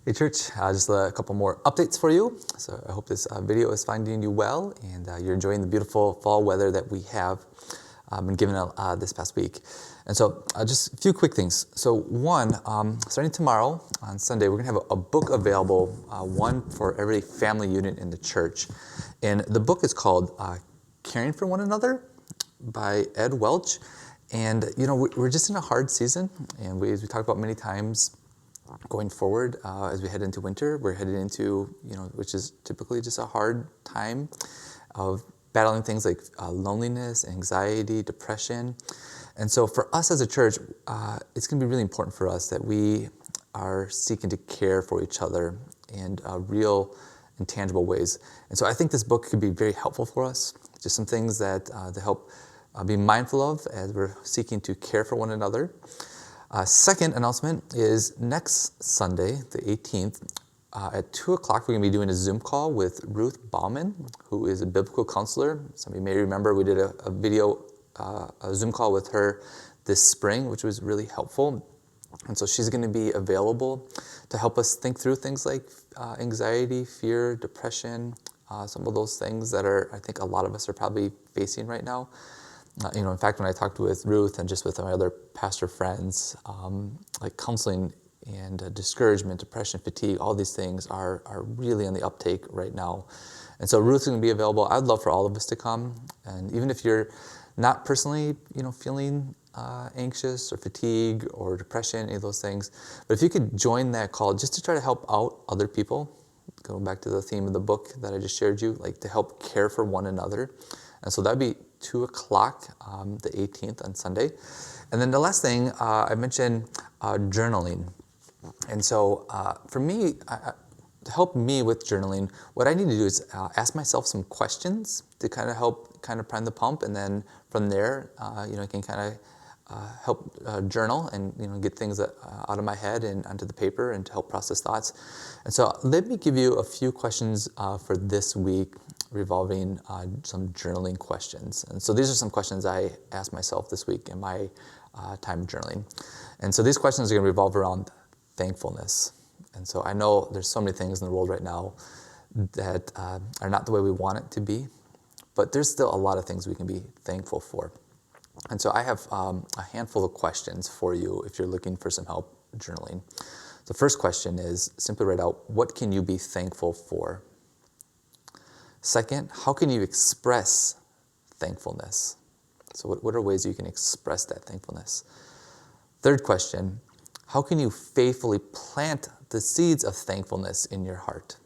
Hey church, just a couple more updates for you. So I hope this video is finding you well and you're enjoying the beautiful fall weather that we have been given this past week. And so just a few quick things. So one, starting tomorrow on Sunday, we're gonna have a book available, one for every family unit in the church. And the book is called Caring for One Another by Ed Welch. And you know, we're just in a hard season, and as we talked about many times, going forward, as we head into winter, we're headed into, which is typically just a hard time of battling things like loneliness, anxiety, depression. And so for us as a church, it's going to be really important for us that we are seeking to care for each other in real and tangible ways. And so I think this book could be very helpful for us, just some things that to help be mindful of as we're seeking to care for one another. Second announcement is next Sunday, the 18th, at 2 o'clock, we're going to be doing a Zoom call with Ruth Bauman, who is a biblical counselor. Some of you may remember we did a Zoom call with her this spring, which was really helpful. And so she's going to be available to help us think through things like anxiety, fear, depression, some of those things that I think a lot of us are probably facing right now. In fact, when I talked with Ruth and just with my other pastor friends, like counseling and discouragement, depression, fatigue, all these things are really on the uptake right now. And so Ruth's going to be available. I'd love for all of us to come. And even if you're not personally, feeling anxious or fatigue or depression, any of those things, but if you could join that call just to try to help out other people, going back to the theme of the book that I just shared you, like to help care for one another. And so that'd be 2 o'clock, the 18th on Sunday. And then the last thing, I mentioned journaling. And so for me, to help me with journaling, what I need to do is ask myself some questions to kind of help prime the pump. And then from there, I can kind of help journal and get things out of my head and onto the paper and to help process thoughts. And so let me give you a few questions for this week revolving some journaling questions. And so these are some questions I asked myself this week in my time journaling. And so these questions are going to revolve around thankfulness. And so I know there's so many things in the world right now that are not the way we want it to be, but there's still a lot of things we can be thankful for. And so I have a handful of questions for you if you're looking for some help journaling. The first question is simply write out, what can you be thankful for? Second, how can you express thankfulness? So what are ways you can express that thankfulness? Third question, how can you faithfully plant the seeds of thankfulness in your heart?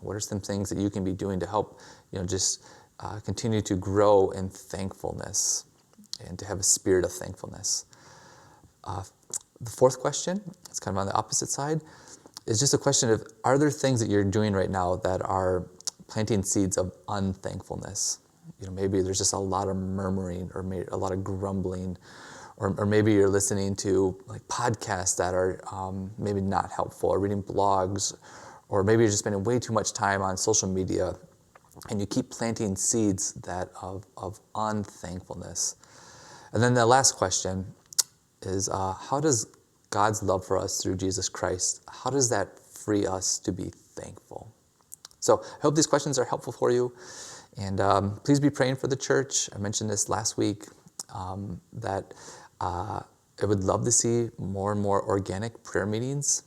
What are some things that you can be doing to help, continue to grow in thankfulness and to have a spirit of thankfulness? The fourth question, it's kind of on the opposite side, is just a question of, are there things that you're doing right now that are planting seeds of unthankfulness? Maybe there's just a lot of murmuring or maybe a lot of grumbling, or maybe you're listening to like podcasts that are maybe not helpful, or reading blogs, or maybe you're just spending way too much time on social media and you keep planting seeds that of unthankfulness. And then the last question is, how does God's love for us through Jesus Christ, how does that free us to be thankful? So I hope these questions are helpful for you. And please be praying for the church. I mentioned this last week, that I would love to see more and more organic prayer meetings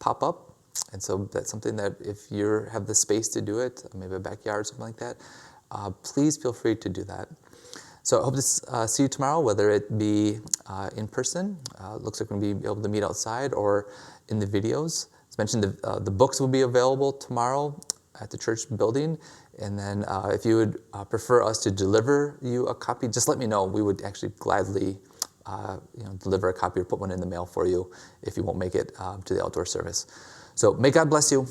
pop up. And so that's something that if you have the space to do it, maybe a backyard, something like that, please feel free to do that. So I hope to see you tomorrow, whether it be in person. Looks like we're going to be able to meet outside, or in the videos. As mentioned, the books will be available tomorrow at the church building. And then if you would prefer us to deliver you a copy, just let me know. We would actually gladly deliver a copy or put one in the mail for you if you won't make it to the outdoor service. So may God bless you.